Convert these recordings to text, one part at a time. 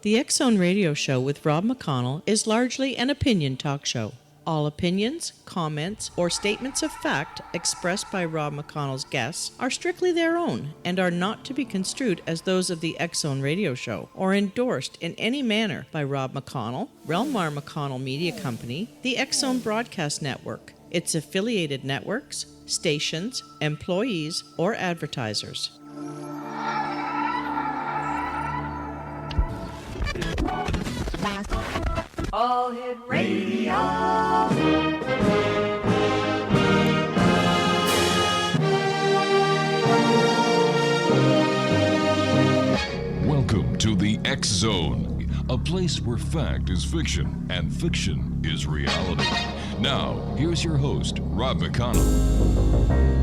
The X Zone Radio Show with Rob McConnell is largely an opinion talk show. All opinions, comments, or statements of fact expressed by Rob McConnell's guests are strictly their own and are not to be construed as those of the X Zone Radio Show or endorsed in any manner by Rob McConnell, Relmar McConnell Media Company, the X Zone Broadcast Network, its affiliated networks, stations, employees, or advertisers. All Hit Radio. Welcome to the X Zone, a place where fact is fiction and fiction is reality. Now, here's your host, Rob McConnell.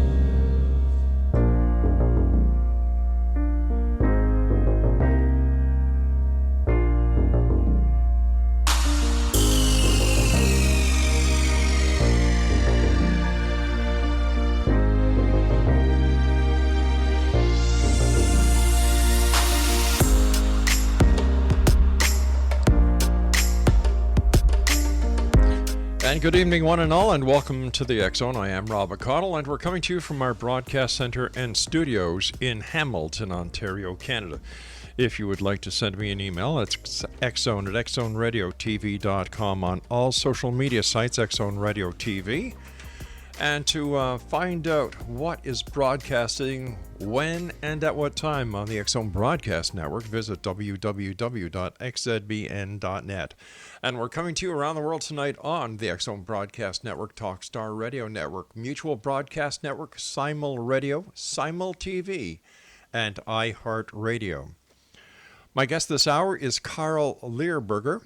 And good evening, one and all, and welcome to the X Zone. I am Rob McConnell, and we're coming to you from our broadcast center and studios in Hamilton, Ontario, Canada. If you would like to send me an email, it's xzone at xzoneradiotv.com on all social media sites, Xzone Radio TV. And to find out what is broadcasting, when, and at what time on the X Zone Broadcast Network, visit www.xzbn.net. And we're coming to you around the world tonight on the X Zone Broadcast Network, Talkstar Radio Network, Mutual Broadcast Network, Simul Radio, Simul TV, and iHeartRadio. My guest this hour is Carl Lehrburger.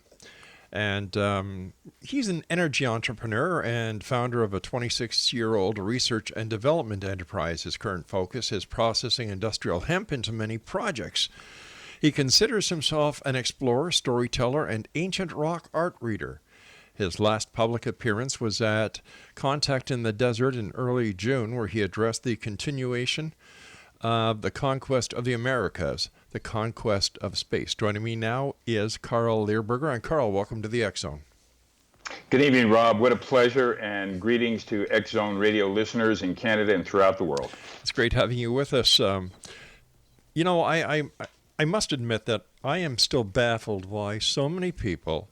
And he's an energy entrepreneur and founder of a 26-year-old research and development enterprise. His current focus is processing industrial hemp into many projects. He considers himself an explorer, storyteller, and ancient rock art reader. His last public appearance was at Contact in the Desert in early June, where he addressed the continuation of the conquest of the Americas, the conquest of space. Joining me now is Carl Lehrburger. And Carl, welcome to the X Zone. Good evening, Rob. What a pleasure, and greetings to X Zone Radio listeners in Canada and throughout the world. It's great having you with us. You know, I must admit that I am still baffled why so many people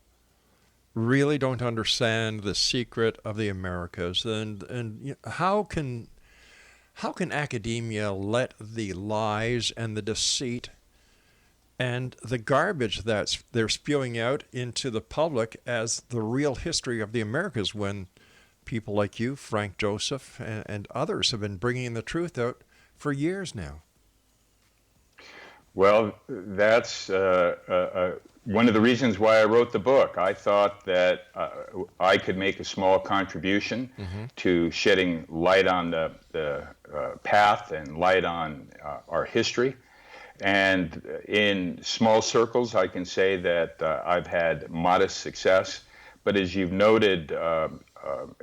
really don't understand the secret of the Americas, and how can academia let the lies and the deceit and the garbage that they're spewing out into the public as the real history of the Americas, when people like you, Frank Joseph, and others have been bringing the truth out for years now? Well, that's one of the reasons why I wrote the book. I thought that I could make a small contribution to shedding light on the path and light on our history. And in small circles, I can say that I've had modest success. But as you've noted,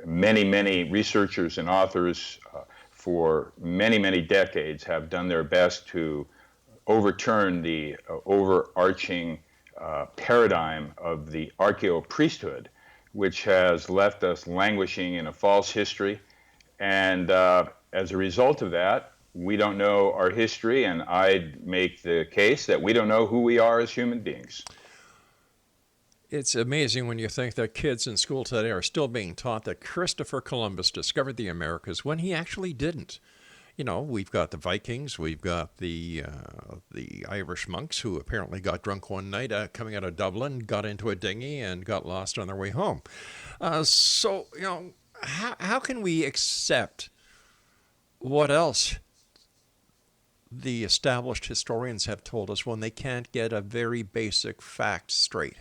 many researchers and authors for many decades have done their best to overturn the overarching paradigm of the archaeo-priesthood, which has left us languishing in a false history. And as a result of that, we don't know our history, and I'd make the case that we don't know who we are as human beings. It's amazing when you think that kids in school today are still being taught that Christopher Columbus discovered the Americas when he actually didn't. You know, we've got the Vikings, we've got the Irish monks who apparently got drunk one night coming out of Dublin, got into a dinghy, and got lost on their way home. So, you know, how can we accept what else the established historians have told us when they can't get a very basic fact straight?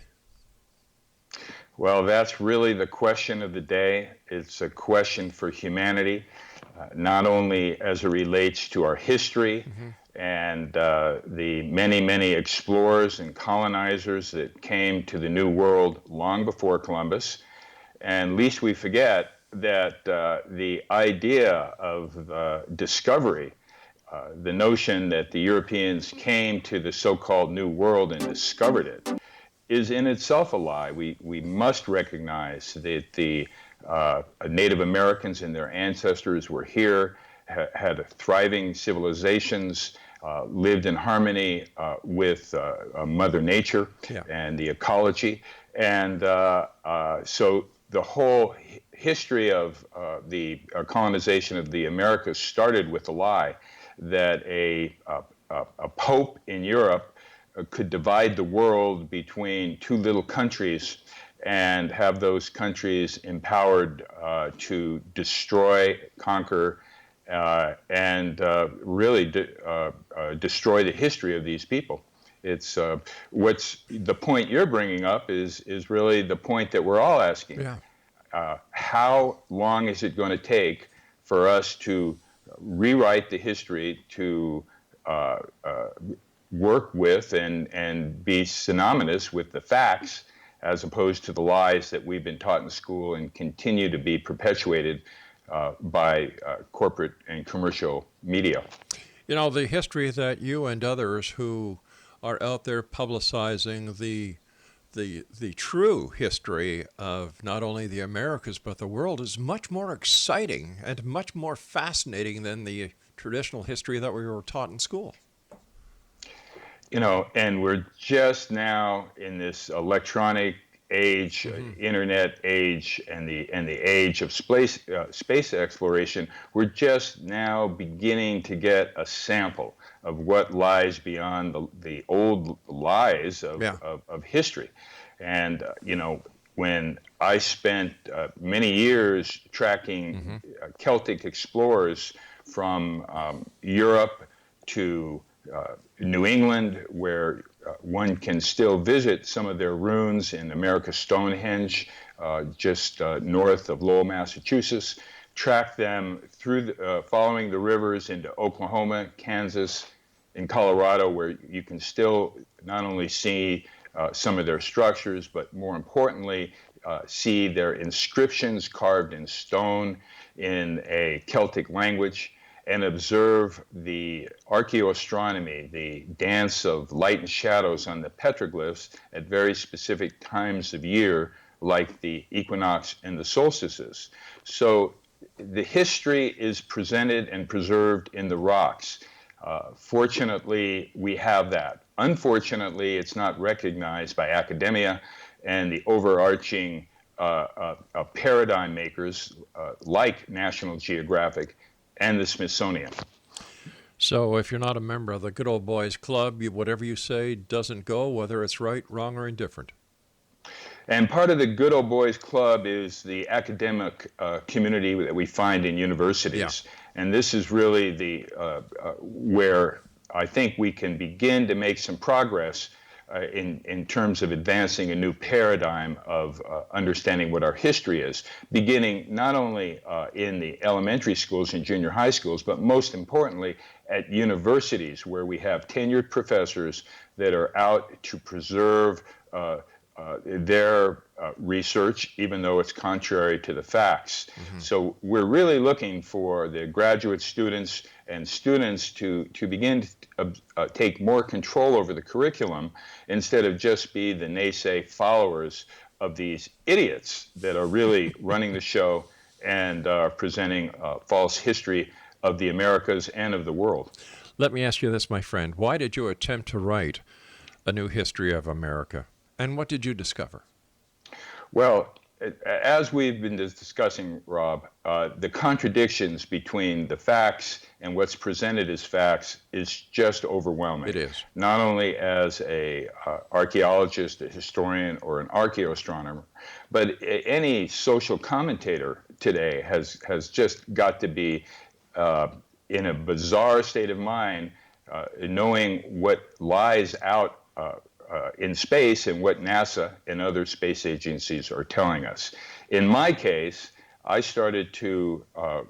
Well, that's really the question of the day. It's a question for humanity, not only as it relates to our history and the many explorers and colonizers that came to the New World long before Columbus. And lest we forget that the idea of discovery the notion that the Europeans came to the so-called New World and discovered it is in itself a lie. We must recognize that the Native Americans and their ancestors were here, had thriving civilizations, lived in harmony with Mother Nature and the ecology. And so the whole history of the colonization of the Americas started with the lie that a pope in Europe could divide the world between two little countries and have those countries empowered to destroy, conquer, and really destroy the history of these people. It's what's the point you're bringing up is really the point that we're all asking. Yeah. How long is it going to take for us to rewrite the history, to work with and be synonymous with the facts, as opposed to the lies that we've been taught in school and continue to be perpetuated by corporate and commercial media? You know, the history that you and others who are out there publicizing the true history of not only the Americas but the world is much more exciting and much more fascinating than the traditional history that we were taught in school. You know, and we're just now in this electronic age, internet age, and the age of space exploration. We're just now beginning to get a sample of what lies beyond the old lies of history. And you know, when I spent many years tracking Celtic explorers from Europe to New England, where one can still visit some of their ruins in America's Stonehenge, just north of Lowell, Massachusetts, track them through following the rivers into Oklahoma, Kansas, and Colorado, where you can still not only see some of their structures, but more importantly, see their inscriptions carved in stone in a Celtic language, and observe the archaeoastronomy, the dance of light and shadows on the petroglyphs at very specific times of year, like the equinox and the solstices. So the history is presented and preserved in the rocks. Fortunately, we have that. Unfortunately, it's not recognized by academia and the overarching paradigm makers like National Geographic and the Smithsonian. So if you're not a member of the Good Old Boys Club, whatever you say doesn't go, whether it's right, wrong, or indifferent. And part of the Good Old Boys Club is the academic community that we find in universities. Yeah. And this is really the where I think we can begin to make some progress in terms of advancing a new paradigm of understanding what our history is, beginning not only in the elementary schools and junior high schools, but most importantly at universities, where we have tenured professors that are out to preserve their research, even though it's contrary to the facts. So we're really looking for the graduate students and students to begin to take more control over the curriculum, instead of just be the naysay followers of these idiots that are really running the show and presenting false history of the Americas and of the world. Let me ask you this, my friend. Why did you attempt to write a new history of America? And what did you discover? Well, as we've been discussing, Rob, the contradictions between the facts and what's presented as facts is just overwhelming. It is. Not only as a archaeologist, a historian, or an archaeoastronomer, but any social commentator today has just got to be in a bizarre state of mind, knowing what lies out in space and what NASA and other space agencies are telling us. In my case, I started to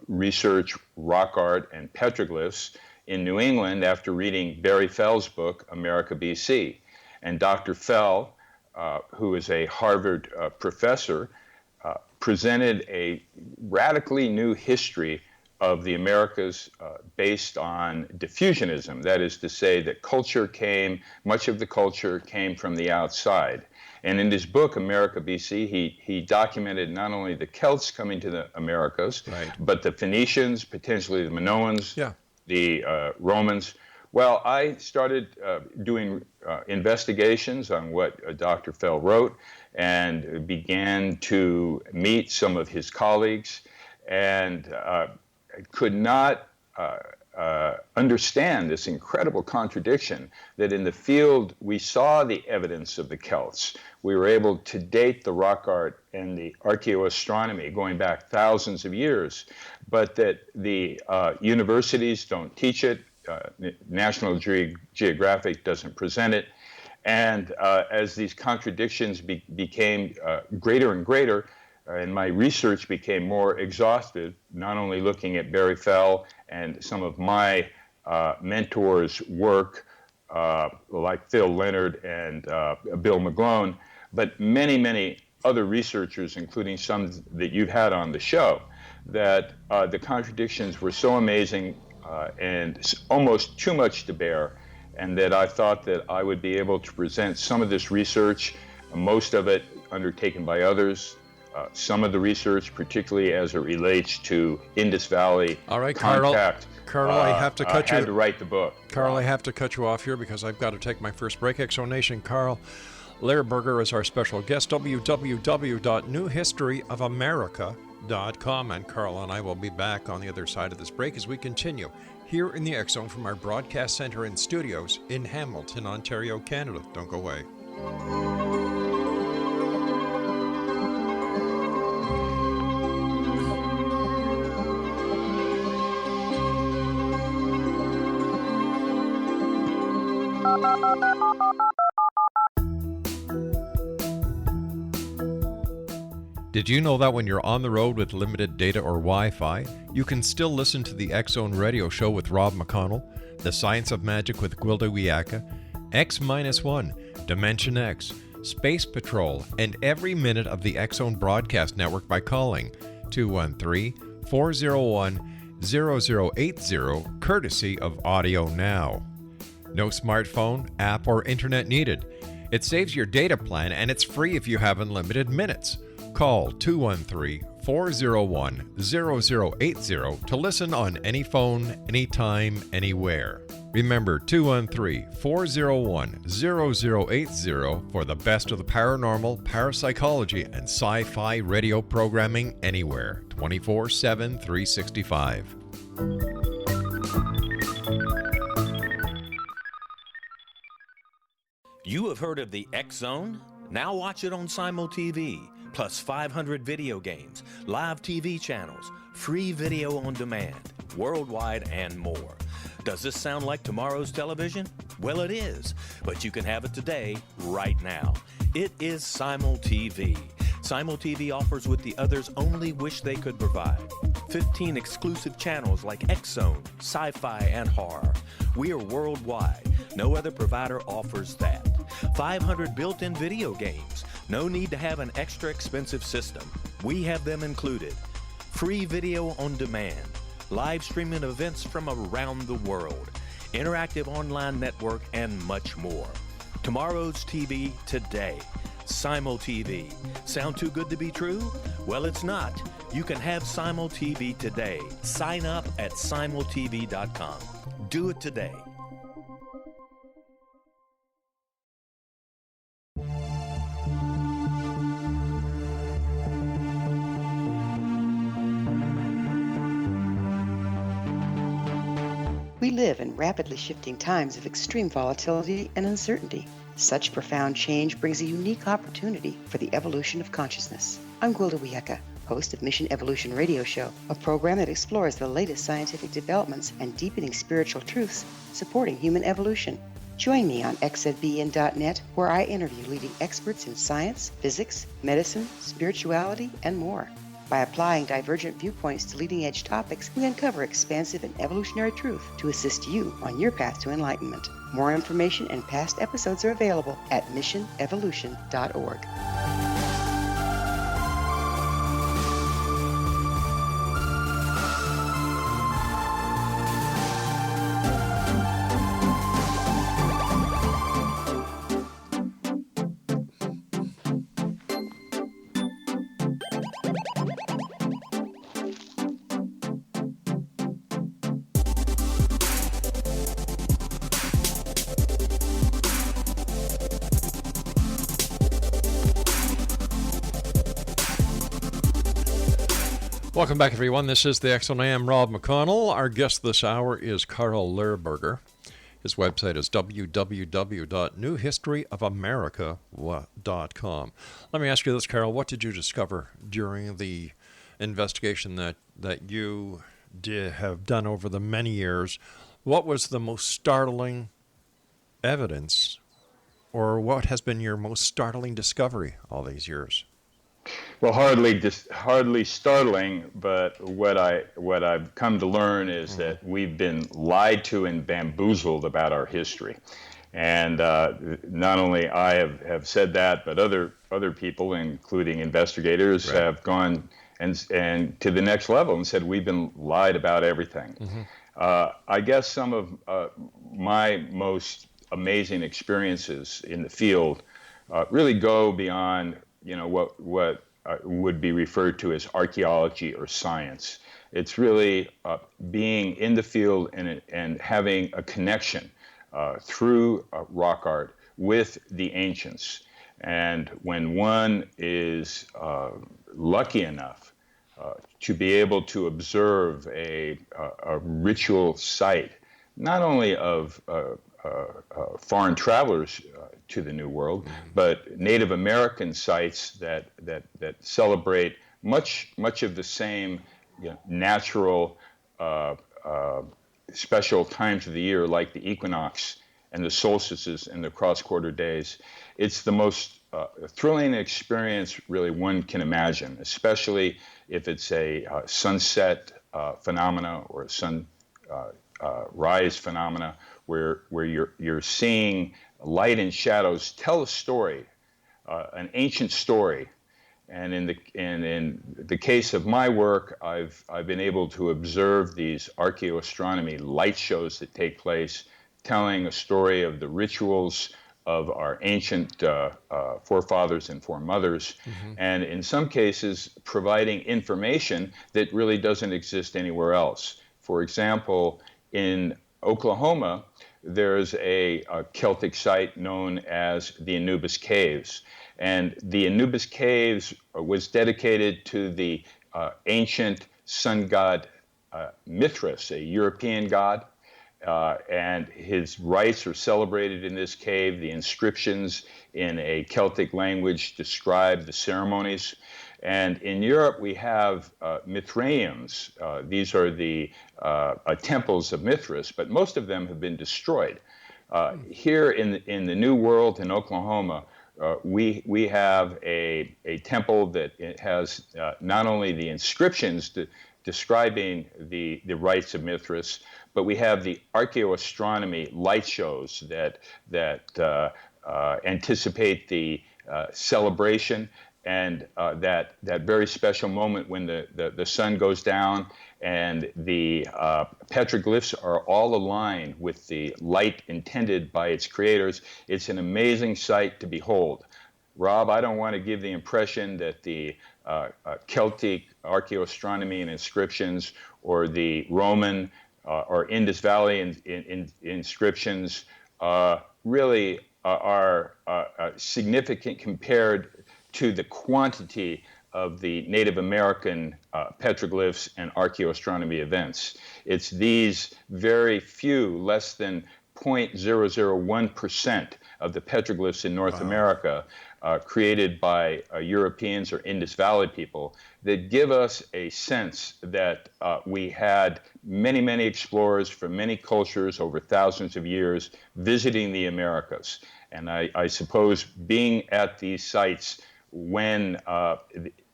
research rock art and petroglyphs in New England after reading Barry Fell's book, America BC. And Dr. Fell, who is a Harvard professor, presented a radically new history of the Americas based on diffusionism. That is to say that much of the culture came from the outside. And in his book, America BC, he documented not only the Celts coming to the Americas, Right. but the Phoenicians, potentially the Minoans, Yeah. the Romans. Well, I started doing investigations on what Dr. Fell wrote and began to meet some of his colleagues, and could not understand this incredible contradiction that in the field we saw the evidence of the Celts. We were able to date the rock art and the archaeoastronomy going back thousands of years, but that the universities don't teach it, National Geographic doesn't present it, and as these contradictions became greater and greater, and my research became more exhaustive, not only looking at Barry Fell and some of my mentors' work, like Phil Leonard and Bill McConnell, but many, many other researchers, including some that you've had on the show, that the contradictions were so amazing and almost too much to bear, and that I thought that I would be able to present some of this research, most of it undertaken by others, some of the research, particularly as it relates to Indus Valley All right, contact. Carl, I have to cut you. I had to write the book. Carl, I have to cut you off here because I've got to take my first break. Exonation, Carl. Lehrburger is our special guest, www.newhistoryofamerica.com. And Carl and I will be back on the other side of this break as we continue here in the X Zone from our broadcast center and studios in Hamilton, Ontario, Canada. Don't go away. Did you know that when you're on the road with limited data or Wi-Fi, you can still listen to the X Zone radio show with Rob McConnell, The Science of Magic with Gwilda Wiyaka, X-1, Dimension X, Space Patrol, and every minute of the X Zone broadcast network by calling 213-401-0080, courtesy of Audio Now. No smartphone, app, or internet needed. It saves your data plan and it's free if you have unlimited minutes. Call 213-401-0080 to listen on any phone, anytime, anywhere. Remember 213-401-0080 for the best of the paranormal, parapsychology, and sci-fi radio programming anywhere, 24/7, 365. You have heard of the X Zone? Now watch it on Simul TV, plus 500 video games, live TV channels, free video on demand, worldwide, and more. Does this sound like tomorrow's television? Well, it is, but you can have it today, right now. It is Simul TV. Simul TV offers what the others only wish they could provide. 15 exclusive channels like X Zone, sci-fi, and horror. We are worldwide. No other provider offers that. 500 built-in video games. No need to have an extra expensive system. We have them included. Free video on demand. Live streaming events from around the world. Interactive online network, and much more. Tomorrow's TV today. Simul TV. Sound too good to be true? Well, it's not. You can have Simul TV today. Sign up at simultv.com. Do it today. We live in rapidly shifting times of extreme volatility and uncertainty. Such profound change brings a unique opportunity for the evolution of consciousness. I'm Gwilda Wiyaka, host of Mission Evolution Radio Show, a program that explores the latest scientific developments and deepening spiritual truths supporting human evolution. Join me on xzbn.net, where I interview leading experts in science, physics, medicine, spirituality, and more. By applying divergent viewpoints to leading-edge topics, we uncover expansive and evolutionary truth to assist you on your path to enlightenment. More information and past episodes are available at missionevolution.org. Welcome back, everyone. This is the X-Zone. I am Rob McConnell. Our guest this hour is Carl Lehrburger. His website is www.newhistoryofamerica.com. Let me ask you this, Carl. What did you discover during the investigation that you have done over the many years? What was the most startling evidence, or what has been your most startling discovery all these years? Well, hardly startling, but what I've come to learn is that we've been lied to and bamboozled about our history, and not only I have said that, but other people, including investigators, Right. have gone and to the next level and said we've been lied about everything. I guess some of my most amazing experiences in the field really go beyond what would be referred to as archaeology or science. It's really being in the field and having a connection through rock art with the ancients. And when one is lucky enough to be able to observe a ritual site, not only of foreign travelers to the New World, but Native American sites that celebrate much of the same natural special times of the year, like the equinox and the solstices and the cross-quarter days. It's the most thrilling experience really one can imagine, especially if it's a sunset phenomena or a rise phenomena where you're seeing light and shadows tell a story, an ancient story. And in the case of my work, I've been able to observe these archaeoastronomy light shows that take place, telling a story of the rituals of our ancient forefathers and foremothers, and in some cases providing information that really doesn't exist anywhere else. For example, in Oklahoma, there's a Celtic site known as the Anubis Caves. And the Anubis Caves was dedicated to the ancient sun god Mithras, a European god. And his rites are celebrated in this cave. The inscriptions in a Celtic language describe the ceremonies. And in Europe, we have Mithraeums. These are the temples of Mithras, but most of them have been destroyed. Here in the New World in Oklahoma, we have a temple that it has not only the inscriptions describing the rites of Mithras, but we have the archaeoastronomy light shows that anticipate the celebration and that very special moment when the sun goes down and the petroglyphs are all aligned with the light intended by its creators. It's an amazing sight to behold. Rob, I don't want to give the impression that the Celtic archaeoastronomy and inscriptions or the Roman or Indus Valley inscriptions really are significant compared to the quantity of the Native American petroglyphs and archaeoastronomy events. It's these very few, less than 0.001% of the petroglyphs in North America created by Europeans or Indus Valley people that give us a sense that we had many explorers from many cultures over thousands of years visiting the Americas. And I suppose being at these sites when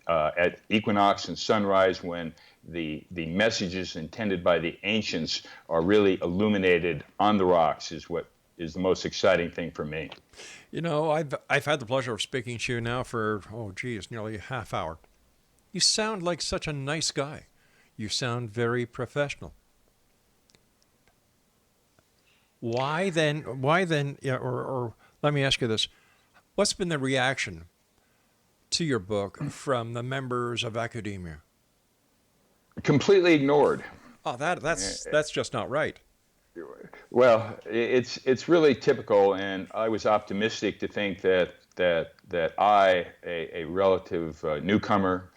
at equinox and sunrise, when the messages intended by the ancients are really illuminated on the rocks, is what is the most exciting thing for me. You know, I've had the pleasure of speaking to you now for nearly a half hour. You sound like such a nice guy. You sound very professional. Why then? Or let me ask you this: what's been the reaction to your book from the members of academia? Completely ignored. Oh, that's just not right. Well, it's really typical, and I was optimistic to think that I, a relative newcomer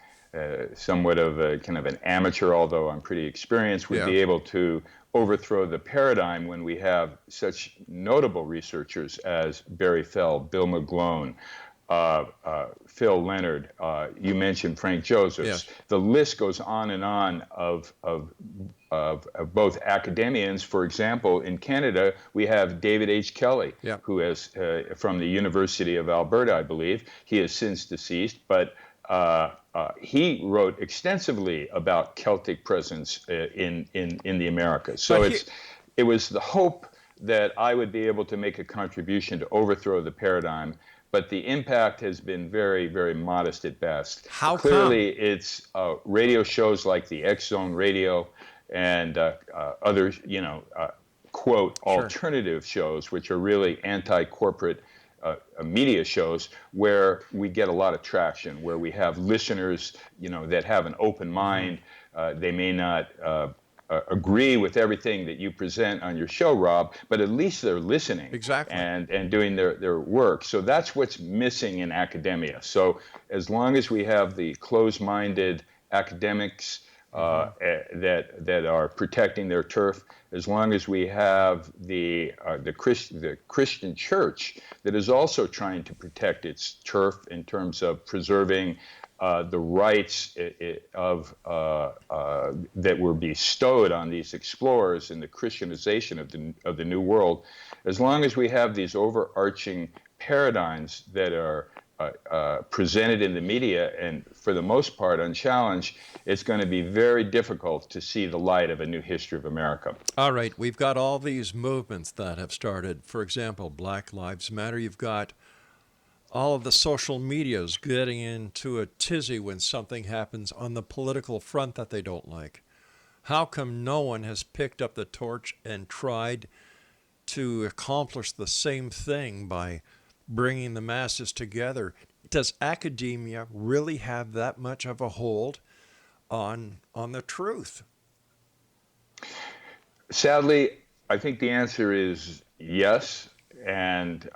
somewhat of a kind of an amateur, although I'm pretty experienced, would be able to overthrow the paradigm when we have such notable researchers as Barry Fell, Bill McGlone, Phil Leonard, you mentioned Frank Josephs. Yes. The list goes on and on of both academians. For example, in Canada, we have David H. Kelly, who is from the University of Alberta, I believe. He is since deceased, but he wrote extensively about Celtic presence in the Americas. So it was the hope that I would be able to make a contribution to overthrow the paradigm. But the impact has been very, very modest at best. How Clearly, come? it's radio shows like the X Zone Radio and other, quote, alternative shows, which are really anti-corporate media shows, where we get a lot of traction, where we have listeners, that have an open mind. They may not agree with everything that you present on your show, Rob, but at least they're listening and doing their work. So that's what's missing in academia. So as long as we have the closed-minded academics that are protecting their turf, as long as we have the Christian church that is also trying to protect its turf in terms of preserving the rights that were bestowed on these explorers in the Christianization of the New World, as long as we have these overarching paradigms that are presented in the media and for the most part unchallenged, it's going to be very difficult to see the light of a new history of America. All right, we've got all these movements that have started. For example, Black Lives Matter. You've got all of the social medias getting into a tizzy when something happens on the political front that they don't like. How come no one has picked up the torch and tried to accomplish the same thing by bringing the masses together? Does academia really have that much of a hold on the truth? Sadly, I think the answer is yes. And,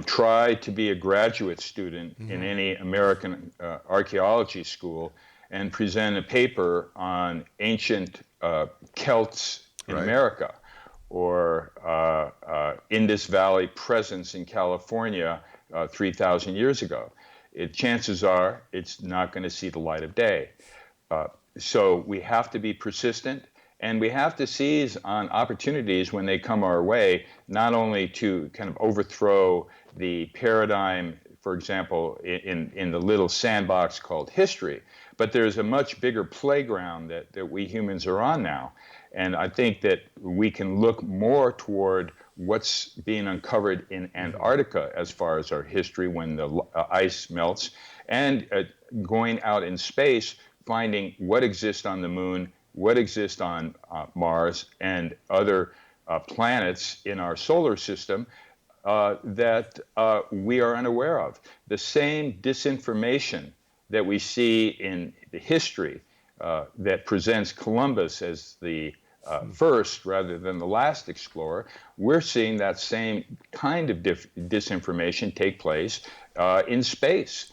try to be a graduate student in any American archaeology school and present a paper on ancient Celts in America or Indus Valley presence in California 3,000 years ago. Chances are it's not going to see the light of day. So we have to be persistent. And we have to seize on opportunities when they come our way, not only to kind of overthrow the paradigm, for example, in the little sandbox called history, but there's a much bigger playground that we humans are on now. And I think that we can look more toward what's being uncovered in Antarctica as far as our history when the ice melts, and going out in space, finding what exists on the moon, what exists on Mars and other planets in our solar system that we are unaware of. The same disinformation that we see in the history that presents Columbus as the first rather than the last explorer, we're seeing that same kind of disinformation take place in space.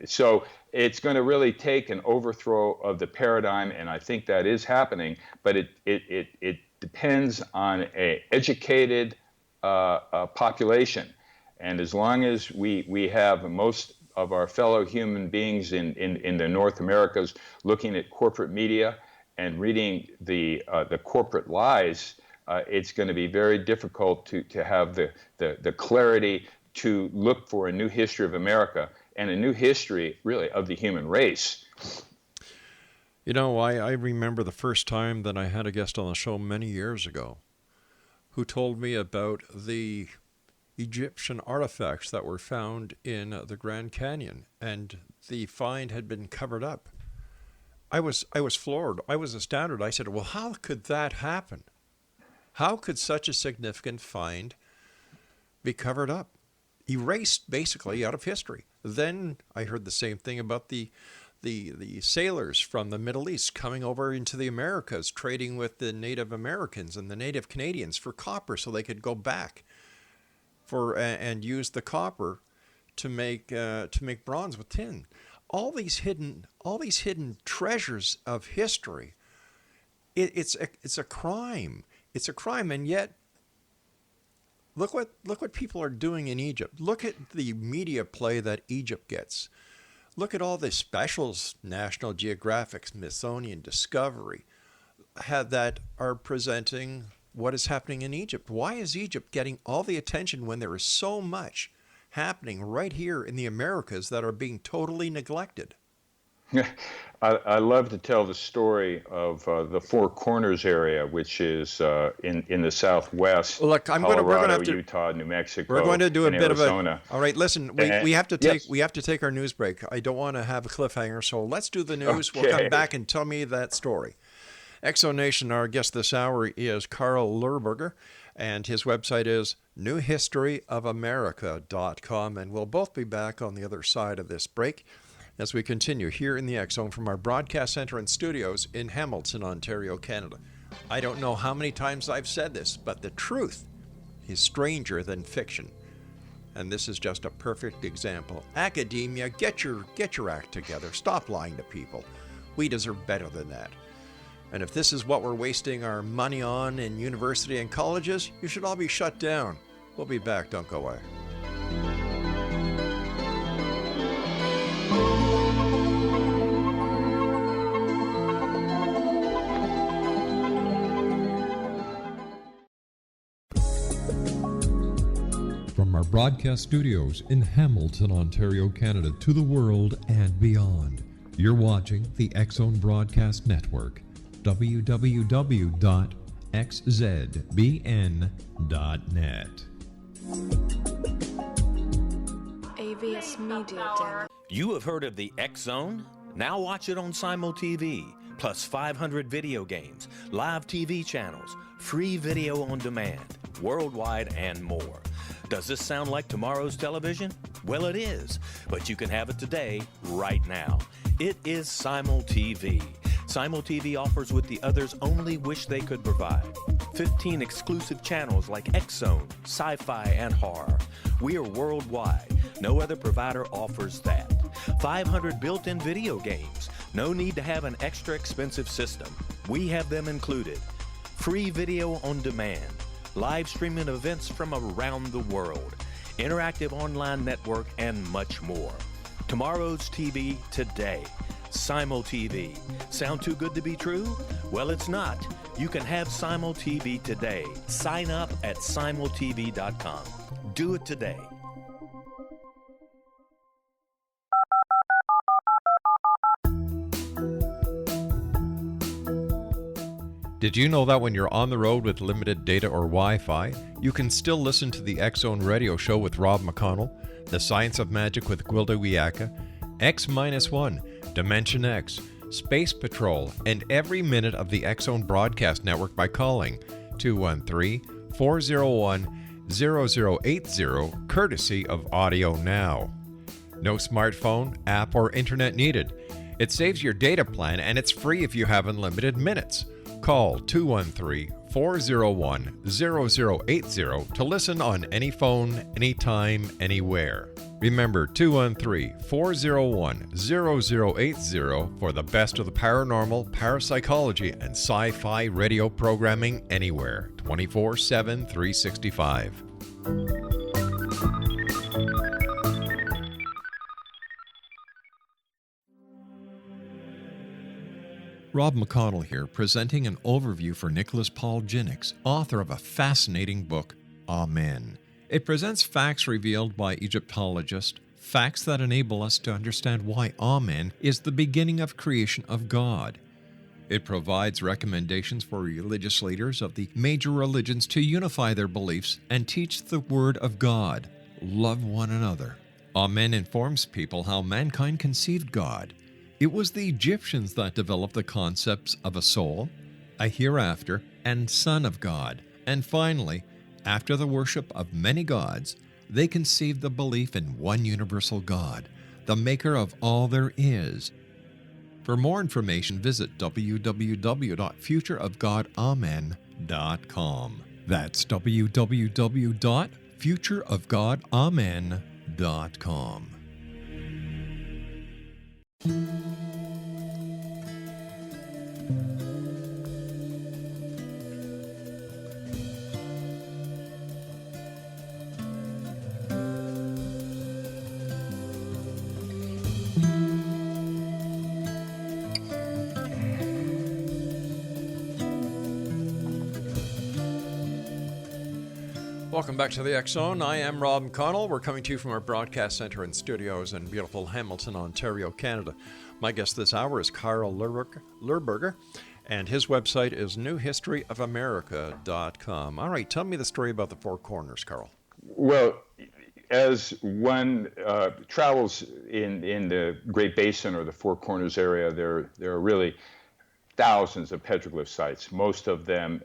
So it's going to really take an overthrow of the paradigm, and I think that is happening, but it depends on an educated population. And as long as we have most of our fellow human beings in the North Americas looking at corporate media and reading the corporate lies, it's going to be very difficult to have the clarity to look for a new history of America and a new history, really, of the human race. I remember the first time that I had a guest on the show many years ago who told me about the Egyptian artifacts that were found in the Grand Canyon, and the find had been covered up. I was floored. I was astounded. I said, well, how could that happen? How could such a significant find be covered up? Erased basically out of history. Then I heard the same thing about the sailors from the Middle East coming over into the Americas, trading with the Native Americans and the Native Canadians for copper so they could go back and use the copper to make bronze with tin. all these hidden treasures of history. It's a crime. It's a crime, and yet look what people are doing in Egypt. Look at the media play that Egypt gets. Look at all the specials, National Geographic, Smithsonian, Discovery, that are presenting what is happening in Egypt. Why is Egypt getting all the attention when there is so much happening right here in the Americas that are being totally neglected? I love to tell the story of the Four Corners area, which is in the Southwest. Look, we're going to have to, Utah, New Mexico. We're going to do a bit Arizona. of a. All right, listen, we have to take our news break. I don't want to have a cliffhanger, so let's do the news. Okay. We'll come back and tell me that story. Exonation, our guest this hour is Carl Lehrburger, and his website is newhistoryofamerica.com, and we'll both be back on the other side of this break as we continue here in the X Zone from our broadcast center and studios in Hamilton, Ontario, Canada. I don't know how many times I've said this, but the truth is stranger than fiction. And this is just a perfect example. Academia, get your act together. Stop lying to people. We deserve better than that. And if this is what we're wasting our money on in university and colleges, you should all be shut down. We'll be back. Don't go away. From our broadcast studios in Hamilton, Ontario, Canada, to the world and beyond, you're watching the X Zone Broadcast Network. www.xzbn.net. AVS Media Den. You have heard of the X Zone? Now watch it on Simul TV, plus 500 video games, live TV channels, free video on demand, worldwide, and more. Does this sound like tomorrow's television? Well, it is, but you can have it today, right now. It is Simul TV. Simul TV offers what the others only wish they could provide. 15 exclusive channels like X Zone, sci-fi, and horror. We are worldwide. No other provider offers that. 500 built-in video games. No need to have an extra expensive system. We have them included. Free video on demand. Live streaming events from around the world. Interactive online network, and much more. Tomorrow's TV today. Simul TV. Sound too good to be true? Well, it's not. You can have Simul TV today. Sign up at simultv.com. Do it today. Did you know that when you're on the road with limited data or Wi-Fi, you can still listen to the X Zone radio show with Rob McConnell, The Science of Magic with Gwilda Wiyaka, X-1, Dimension X, Space Patrol, and every minute of the X Zone broadcast network by calling 213-401-0080, courtesy of Audio Now. No smartphone, app, or internet needed. It saves your data plan, and it's free if you have unlimited minutes. Call 213-401-0080 to listen on any phone, anytime, anywhere. Remember 213-401-0080 for the best of the paranormal, parapsychology, and sci-fi radio programming anywhere, 24/7, 365. Rob McConnell here, presenting an overview for Nicholas Paul Jennings, author of a fascinating book, Amen. It presents facts revealed by Egyptologists, facts that enable us to understand why Amen is the beginning of creation of God. It provides recommendations for religious leaders of the major religions to unify their beliefs and teach the Word of God. Love one another. Amen informs people how mankind conceived God. It was the Egyptians that developed the concepts of a soul, a hereafter, and Son of God. And finally, after the worship of many gods, they conceived the belief in one universal God, the maker of all there is. For more information, visit www.futureofgodamen.com. That's www.futureofgodamen.com. Welcome back to the X Zone. I am Rob McConnell. We're coming to you from our broadcast center and studios in beautiful Hamilton, Ontario, Canada. My guest this hour is Carl Lehrburger, and his website is newhistoryofamerica.com. All right, tell me the story about the Four Corners, Carl. Well, as one travels in the Great Basin or the Four Corners area, there are really thousands of petroglyph sites, most of them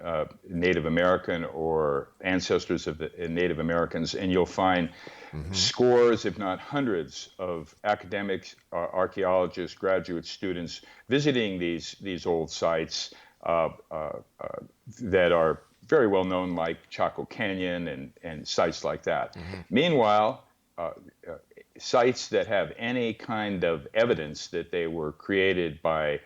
Native American or ancestors of the Native Americans, and you'll find scores, if not hundreds, of academics, archaeologists, graduate students visiting these old sites that are very well known, like Chaco Canyon and sites like that. Meanwhile, sites that have any kind of evidence that they were created by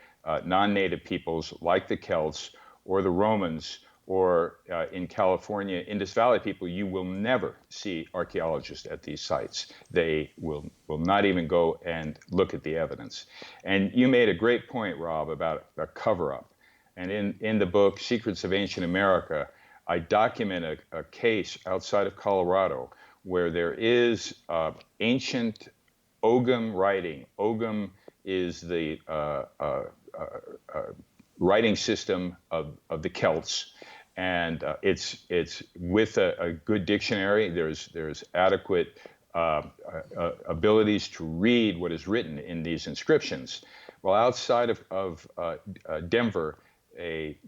non-native peoples like the Celts or the Romans, or in California, Indus Valley people, you will never see archaeologists at these sites. They will not even go and look at the evidence. And you made a great point, Rob, about a cover-up. And in the book, Secrets of Ancient America, I document a case outside of Colorado where there is ancient Ogham writing. Ogham is the writing system of the Celts, and it's with a good dictionary. There's adequate abilities to read what is written in these inscriptions. Well, outside of Denver, a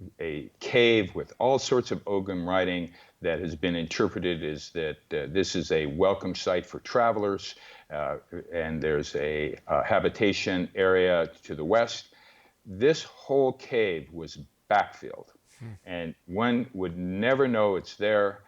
cave with all sorts of Ogham writing that has been interpreted as that this is a welcome site for travelers, and there's a habitation area to the west. This whole cave was backfilled, and one would never know it's there.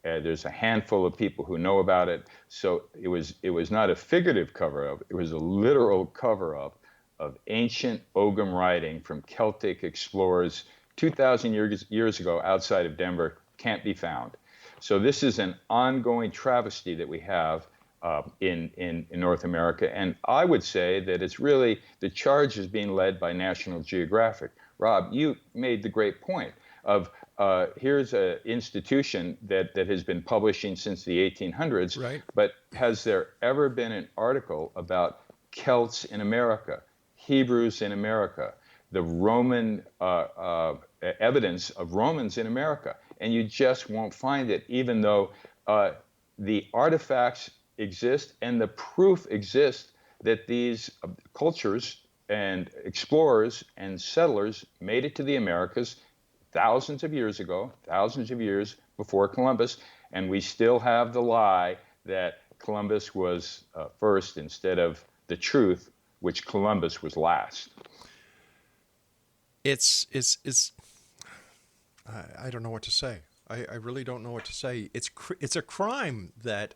There's a handful of people who know about it, so it was not a figurative cover-up, it was a literal cover-up of ancient Ogham writing from Celtic explorers 2,000 years ago outside of Denver. Can't be found. So this is an ongoing travesty that we have in North America, and I would say that it's really, the charge is being led by National Geographic. Rob, you made the great point of here's an institution that has been publishing since the 1800s, right. But has there ever been an article about Celts in America, Hebrews in America, the Roman evidence of Romans in America? And you just won't find it, even though the artifacts exist and the proof exists that these cultures and explorers and settlers made it to the Americas thousands of years ago, thousands of years before Columbus, and we still have the lie that Columbus was first instead of the truth, which Columbus was last. It's I don't know what to say. I really don't know what to say. It's a crime that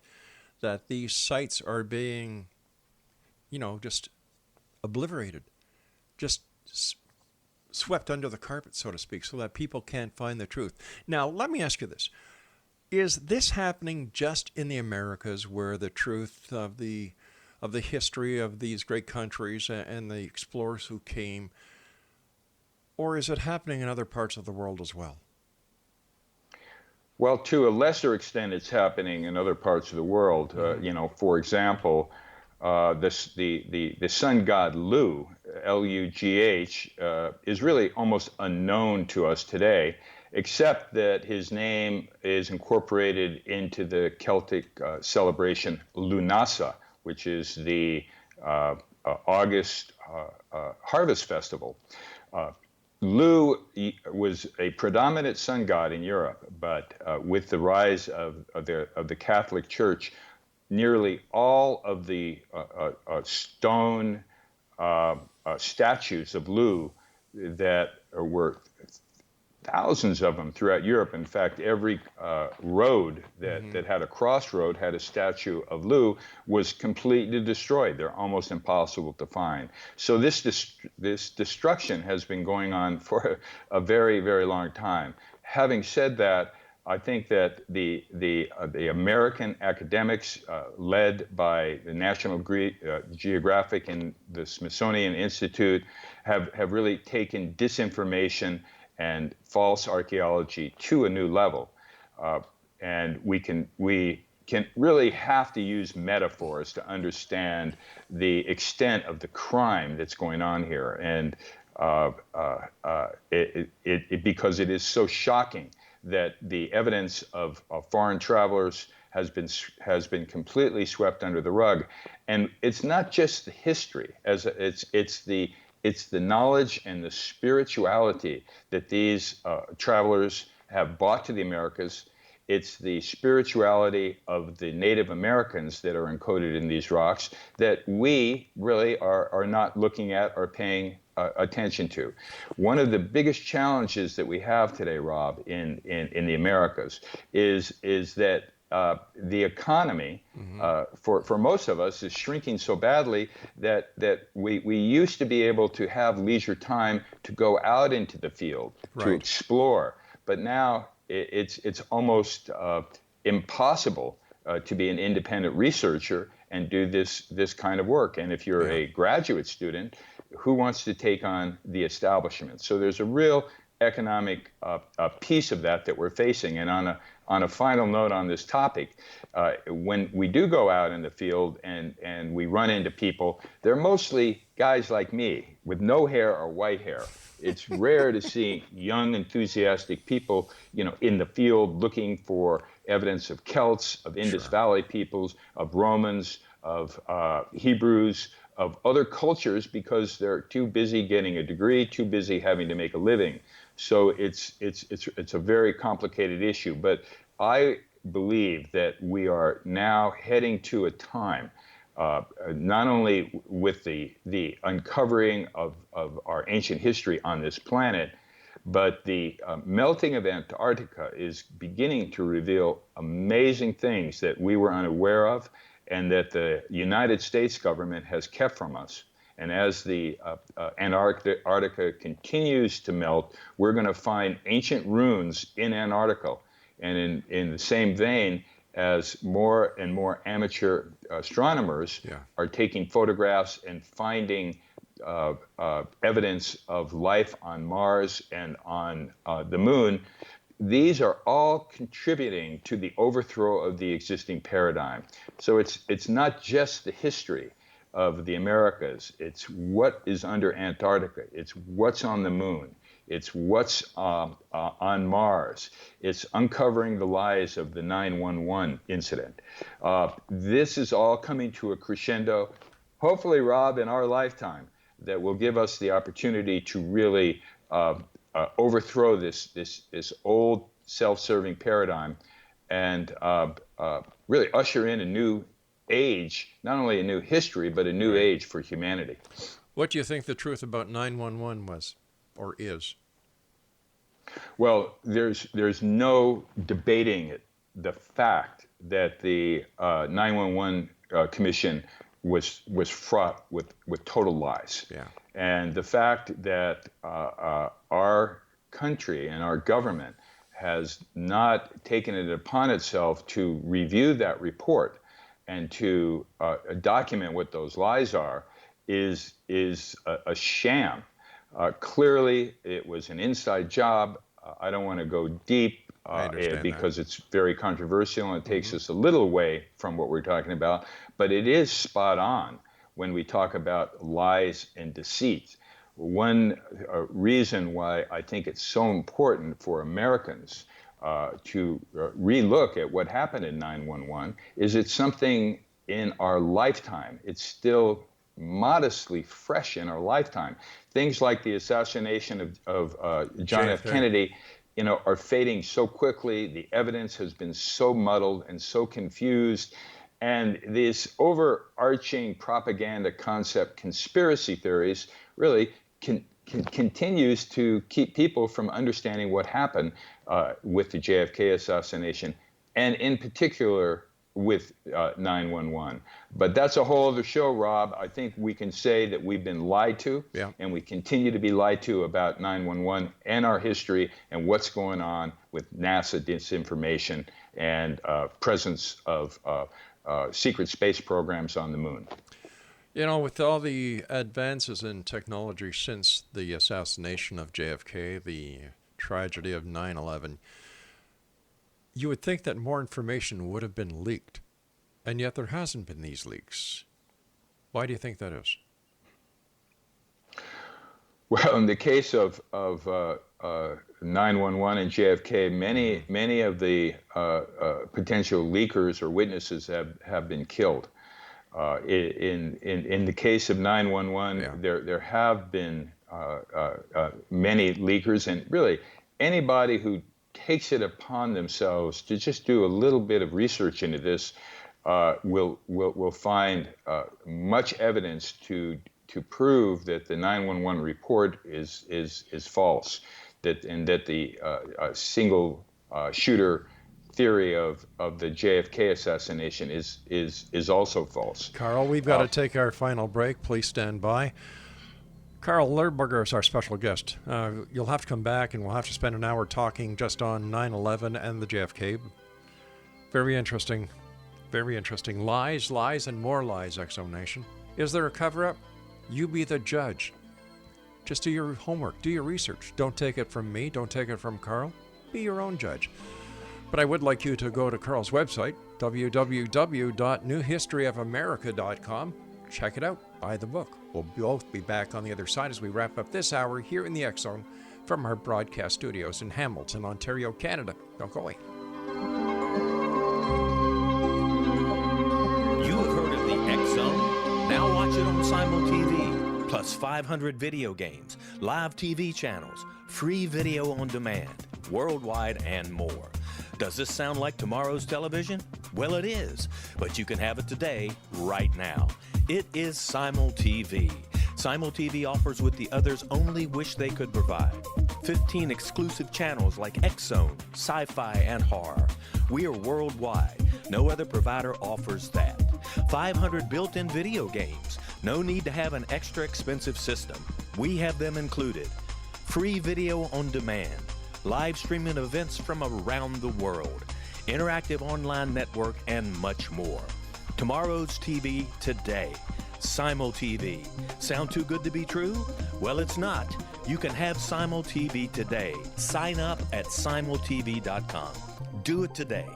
these sites are being, just obliterated, just swept under the carpet, so to speak, so that people can't find the truth. Now, let me ask you this. Is this happening just in the Americas, where the truth of the history of these great countries and the explorers who came, or is it happening in other parts of the world as well? Well, to a lesser extent, it's happening in other parts of the world. For example, the sun god Lu, L-U-G-H, is really almost unknown to us today, except that his name is incorporated into the Celtic celebration Lunasa, which is the August harvest festival. Lu was a predominant sun god in Europe, but with the rise of the Catholic Church, nearly all of the stone statues of Lu that were thousands of them throughout Europe. In fact, every road that had a crossroad had a statue of Lu was completely destroyed. They're almost impossible to find. So this destruction has been going on for a very, very long time. Having said that, I think that the American academics, led by the National Geographic and the Smithsonian Institute, have really taken disinformation and false archaeology to a new level, and we can really have to use metaphors to understand the extent of the crime that's going on here, and because it is so shocking that the evidence of foreign travelers has been completely swept under the rug. And it's not just the history, it's the knowledge and the spirituality that these travelers have brought to the Americas. It's the spirituality of the Native Americans that are encoded in these rocks that we really are not looking at or paying attention to. One of the biggest challenges that we have today, Rob, in the Americas is that the economy for most of us is shrinking so badly that we used to be able to have leisure time to go out into the field, to explore, but now it's almost impossible to be an independent researcher and do this kind of work. And if you're a graduate student, who wants to take on the establishment? So there's a real economic piece of that we're facing. And on a final note on this topic, when we do go out in the field and we run into people, they're mostly guys like me with no hair or white hair. It's rare to see young, enthusiastic people, in the field looking for evidence of Celts, of Indus Valley peoples, of Romans, of Hebrews, of other cultures, because they're too busy getting a degree, too busy having to make a living. So it's a very complicated issue. But I believe that we are now heading to a time, not only with the uncovering of our ancient history on this planet, but the melting of Antarctica is beginning to reveal amazing things that we were unaware of and that the United States government has kept from us. And as the Antarctica continues to melt, we're going to find ancient ruins in Antarctica. And in the same vein, as more and more amateur astronomers are taking photographs and finding evidence of life on Mars and on the moon, these are all contributing to the overthrow of the existing paradigm. So it's not just the history of the Americas. It's what is under Antarctica. It's what's on the moon. It's what's on Mars. It's uncovering the lies of the 9/11 incident. This is all coming to a crescendo, hopefully, Rob, in our lifetime, that will give us the opportunity to really overthrow this old self-serving paradigm and really usher in a new age, not only a new history, but a new age for humanity. What do you think the truth about 9/11 was or is? Well, there's no debating it. The fact that the 9/11 Commission was fraught with total lies. Yeah. And the fact that our country and our government has not taken it upon itself to review that report and to document what those lies are is a sham. Clearly, it was an inside job. I don't want to go deep because it's very controversial and it takes us a little away from what we're talking about. But it is spot on when we talk about lies and deceit. One reason why I think it's so important for Americans to relook at what happened in 9/11 is it's something in our lifetime. It's still modestly fresh in our lifetime. Things like the assassination of John F. Kennedy, are fading so quickly. The evidence has been so muddled and so confused. And this overarching propaganda concept, conspiracy theories, really continues to keep people from understanding what happened with the JFK assassination, and in particular with 9/11. But that's a whole other show, Rob. I think we can say that we've been lied to, and we continue to be lied to about 9/11 and our history and what's going on with NASA disinformation and presence of secret space programs on the moon. You know, with all the advances in technology since the assassination of JFK, the tragedy of 9/11, you would think that more information would have been leaked, and yet there hasn't been these leaks. Why do you think that is? Well, in the case of 9/11 and JFK, many of the potential leakers or witnesses have been killed. In the case of 9/11, there have been many leakers, and really anybody who takes it upon themselves to just do a little bit of research into this will find much evidence to prove that the 911 report is false, that the single shooter theory of the JFK assassination is also false. Carl, we've got to take our final break. Please stand by. Carl Lehrburger is our special guest. You'll have to come back, and we'll have to spend an hour talking just on 9/11 and the JFK. Very interesting. Very interesting. Lies, lies, and more lies, Exo Nation. Is there a cover-up? You be the judge. Just do your homework. Do your research. Don't take it from me. Don't take it from Carl. Be your own judge. But I would like you to go to Carl's website, www.newhistoryofamerica.com. Check it out. Buy the book. We'll both be back on the other side as we wrap up this hour here in the X Zone from our broadcast studios in Hamilton, Ontario, Canada. Don't go away. You have heard of the X Zone? Now watch it on Simul TV. Plus 500 video games, live TV channels, free video on demand, worldwide, and more. Does this sound like tomorrow's television? Well, it is, but you can have it today, right now. It is Simul TV. Simul TV offers what the others only wish they could provide. 15 exclusive channels like X Zone, Sci-Fi, and Horror. We are worldwide. No other provider offers that. 500 built-in video games. No need to have an extra expensive system. We have them included. Free video on demand. Live streaming events from around the world. Interactive online network, and much more. Tomorrow's TV today. Simul TV. Sound too good to be true? Well, it's not. You can have Simul TV today. Sign up at simultv.com. Do it today.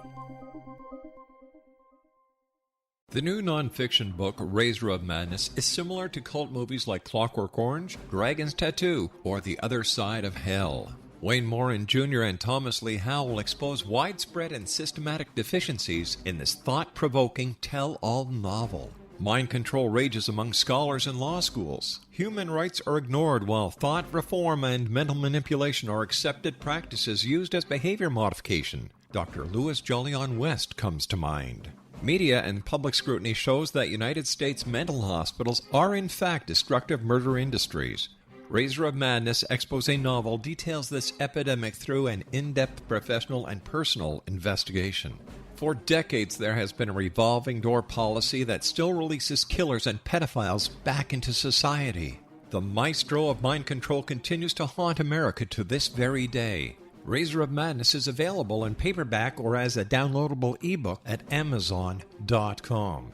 The new nonfiction book, Razor of Madness, is similar to cult movies like Clockwork Orange, Dragon's Tattoo, or The Other Side of Hell. Wayne Morin Jr. and Thomas Lee Howe will expose widespread and systematic deficiencies in this thought-provoking tell-all novel. Mind control rages among scholars in law schools. Human rights are ignored while thought reform and mental manipulation are accepted practices used as behavior modification. Dr. Louis Jolyon West comes to mind. Media and public scrutiny shows that United States mental hospitals are in fact destructive murder industries. Razor of Madness expose novel details this epidemic through an in-depth professional and personal investigation. For decades, there has been a revolving door policy that still releases killers and pedophiles back into society. The maestro of mind control continues to haunt America to this very day. Razor of Madness is available in paperback or as a downloadable ebook at Amazon.com.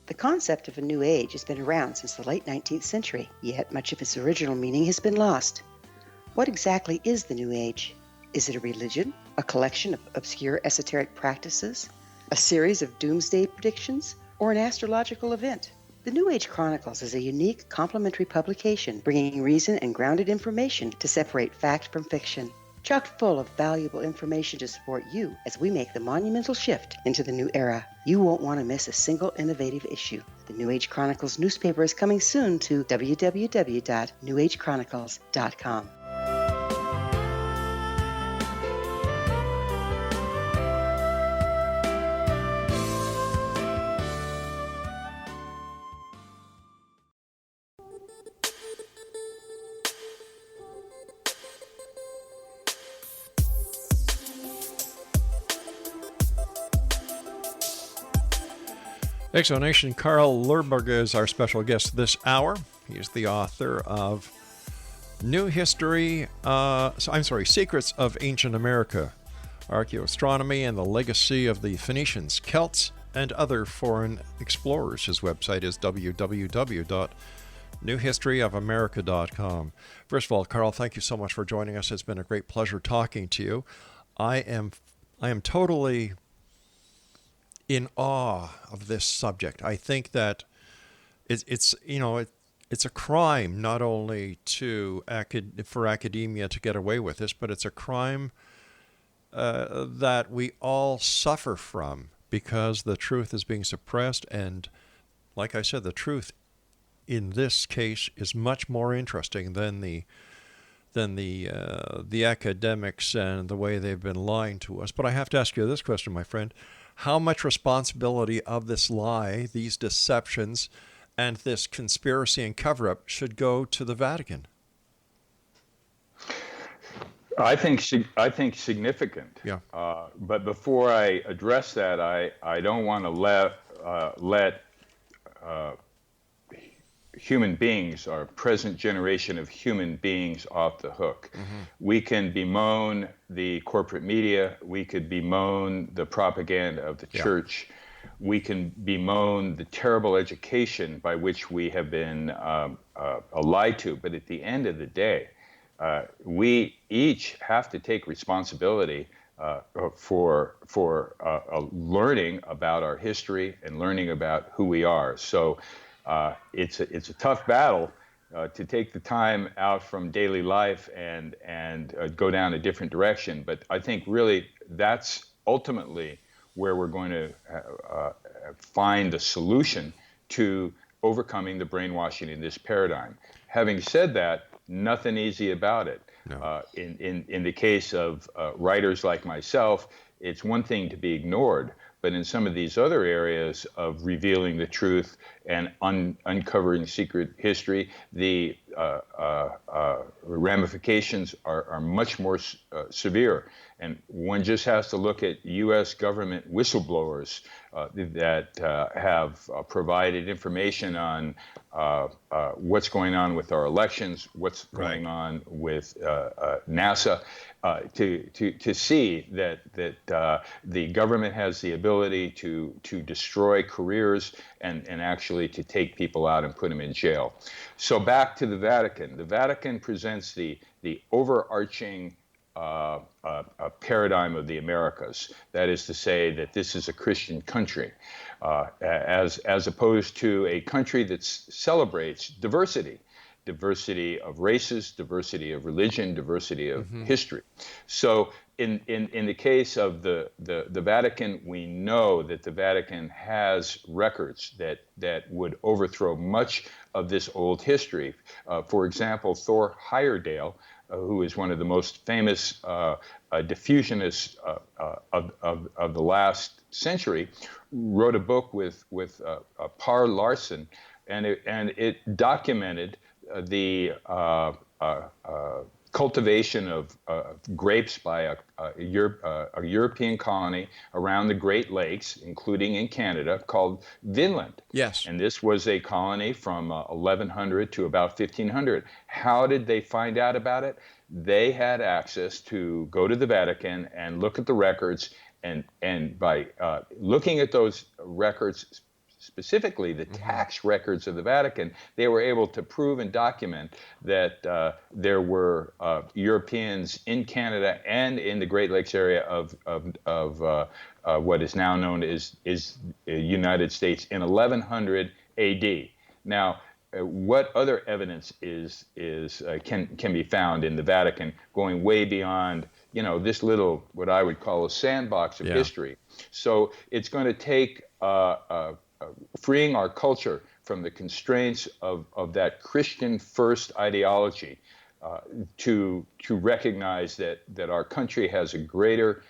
The concept of a new age has been around since the late 19th century, yet much of its original meaning has been lost. What exactly is the new age? Is it a religion, a collection of obscure esoteric practices, a series of doomsday predictions, or an astrological event? The New Age Chronicles is a unique complementary publication bringing reason and grounded information to separate fact from fiction. Chock full of valuable information to support you as we make the monumental shift into the new era. You won't want to miss a single innovative issue. The New Age Chronicles newspaper is coming soon to www.newagechronicles.com. Exonation Carl Lehrburger is our special guest this hour. He's the author of Secrets of Ancient America, Archaeoastronomy and the Legacy of the Phoenicians, Celts, and Other Foreign Explorers. His website is www.newhistoryofamerica.com. First of all, Carl, thank you so much for joining us. It's been a great pleasure talking to you. I am totally in awe of this subject. I think that it's a crime not only for academia to get away with this, but it's a crime that we all suffer from because the truth is being suppressed. And like I said, the truth in this case is much more interesting than the academics and the way they've been lying to us. But I have to ask you this question, my friend. How much responsibility of this lie, these deceptions, and this conspiracy and cover-up should go to the Vatican? I think significant. Yeah. But before I address that, I don't want to let human beings, our present generation of human beings, off the hook. Mm-hmm. We can bemoan the corporate media. We could bemoan the propaganda of the church. We can bemoan the terrible education by which we have been lied to. But at the end of the day, we each have to take responsibility for learning about our history and learning about who we are. So it's a tough battle to take the time out from daily life and go down a different direction. But I think really that's ultimately where we're going to find the solution to overcoming the brainwashing in this paradigm. Having said that, nothing easy about it. No. In the case of writers like myself, it's one thing to be ignored, but in some of these other areas of revealing the truth and uncovering secret history, the ramifications are much more severe. And one just has to look at U.S. government whistleblowers that have provided information on what's going on with our elections, what's going on with NASA, to see that the government has the ability to destroy careers and actually to take people out and put them in jail. So back to the Vatican. The Vatican presents the overarching paradigm of the Americas. That is to say that this is a Christian country, as opposed to a country that celebrates diversity of races, diversity of religion, diversity of history. So in the case of the Vatican, we know that the Vatican has records that would overthrow much of this old history. For example, Thor Heyerdahl, who is one of the most famous diffusionists of the last century, wrote a book with Par Larsen, and it documented the cultivation of grapes by a European colony around the Great Lakes, including in Canada, called Vinland. Yes. And this was a colony from 1100 to about 1500. How did they find out about it? They had access to go to the Vatican and look at the records, and by looking at those records, specifically the tax records of the Vatican, they were able to prove and document that there were Europeans in Canada and in the Great Lakes area of what is now known as United States in 1100 AD. Now, what other evidence can be found in the Vatican going way beyond this little, what I would call a sandbox of history? So it's going to take freeing our culture from the constraints of that Christian first ideology to recognize that our country has a greater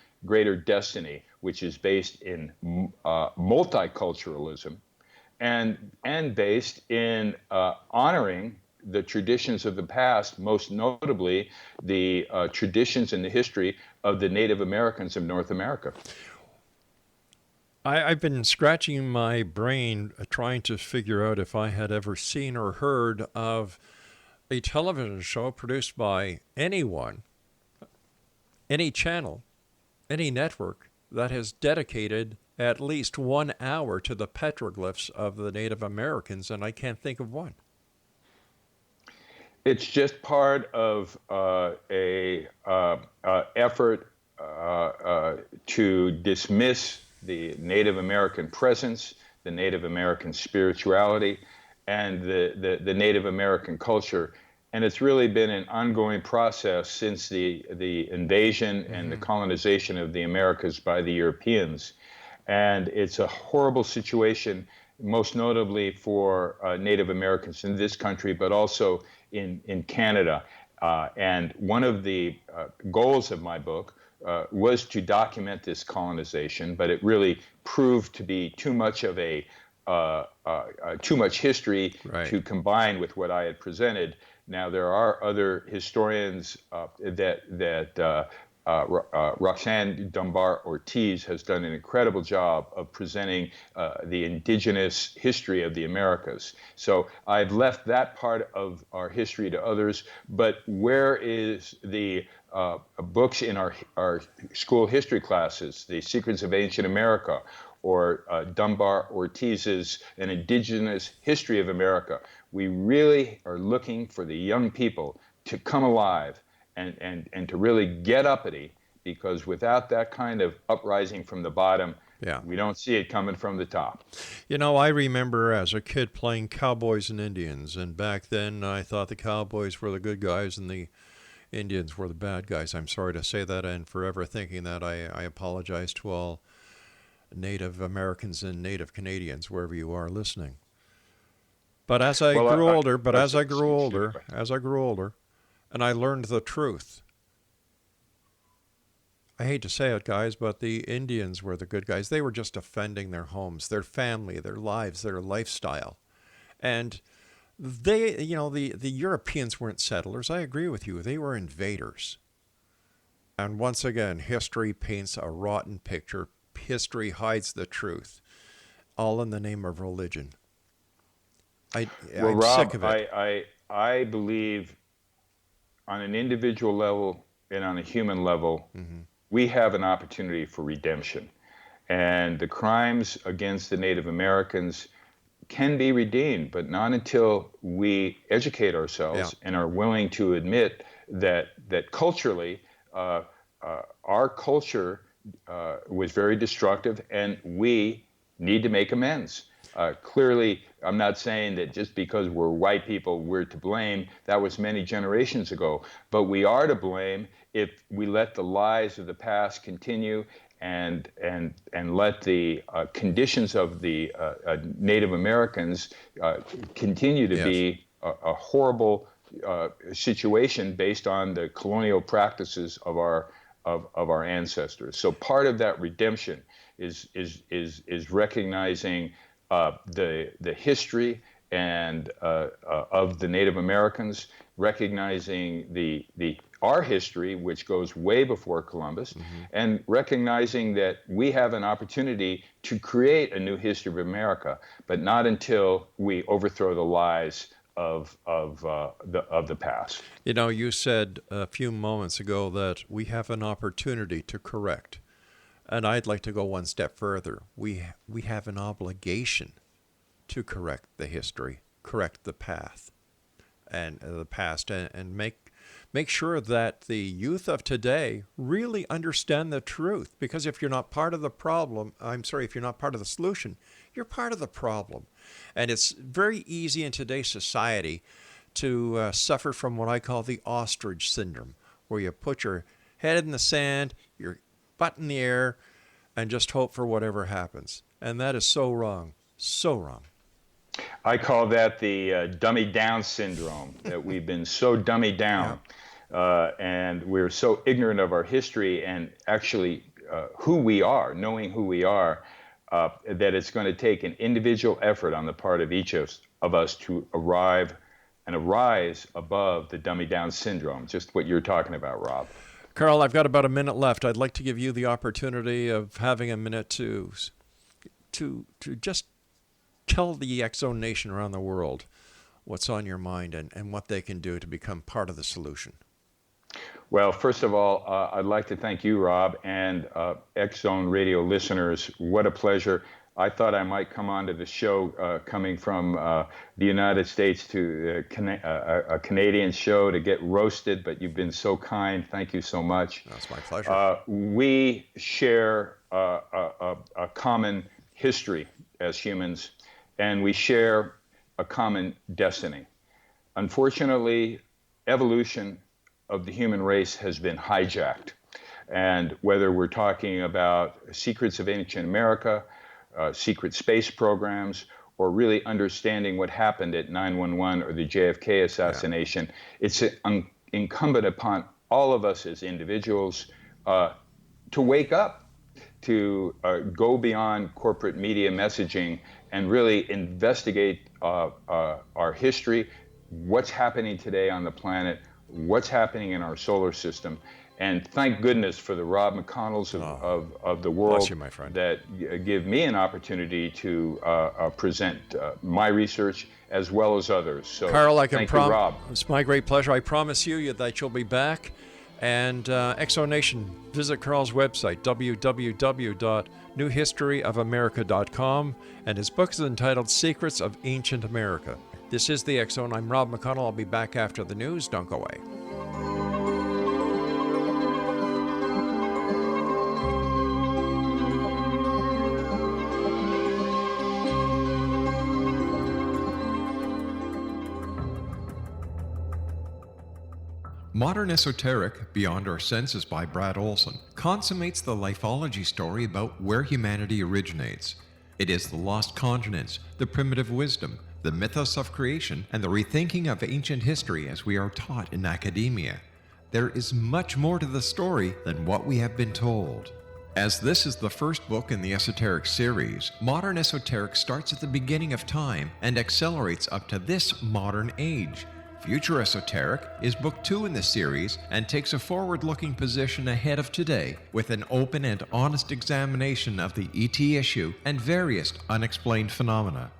destiny, which is based in multiculturalism and based in honoring the traditions of the past, most notably the traditions and the history of the Native Americans of North America. I've been scratching my brain trying to figure out if I had ever seen or heard of a television show produced by anyone, any channel, any network that has dedicated at least 1 hour to the petroglyphs of the Native Americans, and I can't think of one. It's just part of a effort to dismiss the Native American presence, the Native American spirituality, and the Native American culture. And it's really been an ongoing process since the invasion and the colonization of the Americas by the Europeans. And it's a horrible situation, most notably for Native Americans in this country, but also in Canada. And one of the goals of my book was to document this colonization, but it really proved to be too much of too much history to combine with what I had presented. Now, there are other historians that Roxanne Dunbar Ortiz has done an incredible job of presenting the indigenous history of the Americas. So I've left that part of our history to others, but where is the books in our school history classes, The Secrets of Ancient America, or Dunbar Ortiz's An Indigenous History of America? We really are looking for the young people to come alive and to really get uppity, because without that kind of uprising from the bottom, we don't see it coming from the top. You know, I remember as a kid playing cowboys and Indians, and back then I thought the cowboys were the good guys and the Indians were the bad guys. I'm sorry to say that, and forever thinking that. I apologize to all Native Americans and Native Canadians, wherever you are listening. But as I grew older, and I learned the truth. I hate to say it, guys, but the Indians were the good guys. They were just defending their homes, their family, their lives, their lifestyle. And they, the Europeans weren't settlers. I agree with you. They were invaders. And once again, history paints a rotten picture. History hides the truth, all in the name of religion. I'm Rob, sick of it. I believe on an individual level and on a human level, we have an opportunity for redemption. And the crimes against the Native Americans can be redeemed, but not until we educate ourselves and are willing to admit that culturally, our culture was very destructive, and we need to make amends. Clearly, I'm not saying that just because we're white people, we're to blame. That was many generations ago. But we are to blame if we let the lies of the past continue and let the conditions of the Native Americans continue to be a horrible situation based on the colonial practices of our ancestors. So part of that redemption is recognizing the history and of the Native Americans, recognizing our history, which goes way before Columbus, and recognizing that we have an opportunity to create a new history of America, but not until we overthrow the lies of the past. You know, you said a few moments ago that we have an opportunity to correct. And I'd like to go one step further. We have an obligation to correct the history, correct the path, and the past, and make sure that the youth of today really understand the truth. Because if you're not part of the problem, if you're not part of the solution, you're part of the problem. And it's very easy in today's society to suffer from what I call the ostrich syndrome, where you put your head in the sand, your butt in the air, and just hope for whatever happens. And that is so wrong, so wrong. I call that the dummy down syndrome, that we've been so dummied down and we're so ignorant of our history and actually who we are, knowing who we are, that it's going to take an individual effort on the part of each of us to arise above the dummy down syndrome, just what you're talking about, Rob. Carl, I've got about a minute left. I'd like to give you the opportunity of having a minute to to just tell the X Zone Nation around the world what's on your mind and what they can do to become part of the solution. Well, first of all, I'd like to thank you, Rob, and X Zone Radio listeners. What a pleasure. I thought I might come onto the show coming from the United States to a Canadian show to get roasted, but you've been so kind. Thank you so much. That's my pleasure. We share a common history as humans, and we share a common destiny. Unfortunately, evolution of the human race has been hijacked. And whether we're talking about secrets of ancient America, secret space programs, or really understanding what happened at 9/11 or the JFK assassination, it's incumbent upon all of us as individuals to wake up, to go beyond corporate media messaging and really investigate our history, what's happening today on the planet, what's happening in our solar system. And thank goodness for the Rob McConnells of the world bless you, my friend, that give me an opportunity to present my research as well as others. So, Carl, I can thank you, Rob. It's my great pleasure. I promise you that you'll be back. And X Zone Nation, visit Carl's website, www.newhistoryofamerica.com, and his book is entitled Secrets of Ancient America. This is the X Zone. I'm Rob McConnell. I'll be back after the news. Don't go away. Modern Esoteric, Beyond Our Senses by Brad Olson, consummates the lifology story about where humanity originates. It is the lost continents, the primitive wisdom, the mythos of creation, and the rethinking of ancient history as we are taught in academia. There is much more to the story than what we have been told. As this is the first book in the Esoteric series, Modern Esoteric starts at the beginning of time and accelerates up to this modern age. Future Esoteric is book 2 in the series and takes a forward-looking position ahead of today with an open and honest examination of the ET issue and various unexplained phenomena.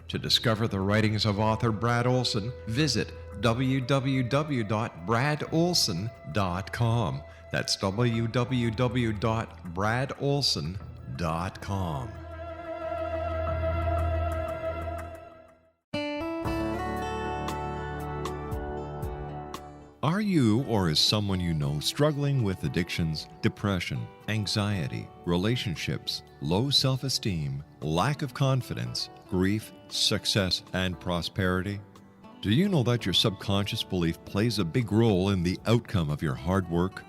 To discover the writings of author Brad Olson, visit www.bradolson.com. That's www.bradolson.com. Are you or is someone you know struggling with addictions, depression, anxiety, relationships, low self-esteem, lack of confidence, grief, success, and prosperity? Do you know that your subconscious belief plays a big role in the outcome of your hard work?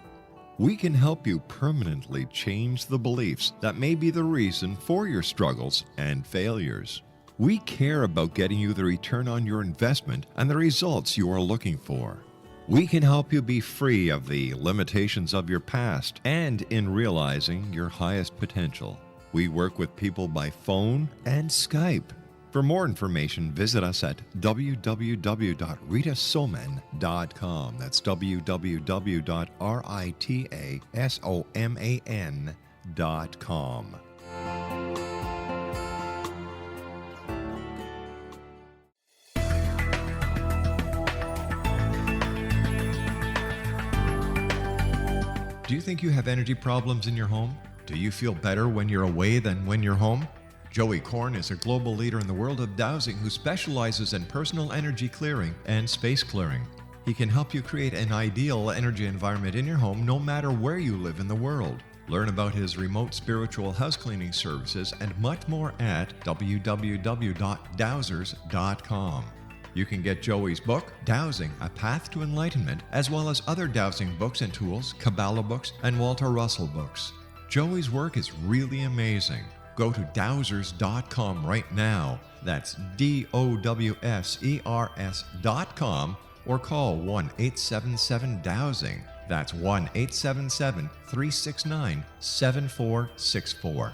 We can help you permanently change the beliefs that may be the reason for your struggles and failures. We care about getting you the return on your investment and the results you are looking for. We can help you be free of the limitations of your past and in realizing your highest potential. We work with people by phone and Skype. For more information, visit us at www.ritasoman.com. That's www.ritasoman.com. Do you think you have energy problems in your home? Do you feel better when you're away than when you're home? Joey Korn is a global leader in the world of dowsing who specializes in personal energy clearing and space clearing. He can help you create an ideal energy environment in your home no matter where you live in the world. Learn about his remote spiritual house cleaning services and much more at www.dowsers.com. You can get Joey's book, Dowsing, A Path to Enlightenment, as well as other dowsing books and tools, Kabbalah books, and Walter Russell books. Joey's work is really amazing. Go to dowsers.com right now. That's DOWSERS.com or call 1-877-DOWSING. That's 1-877-369-7464.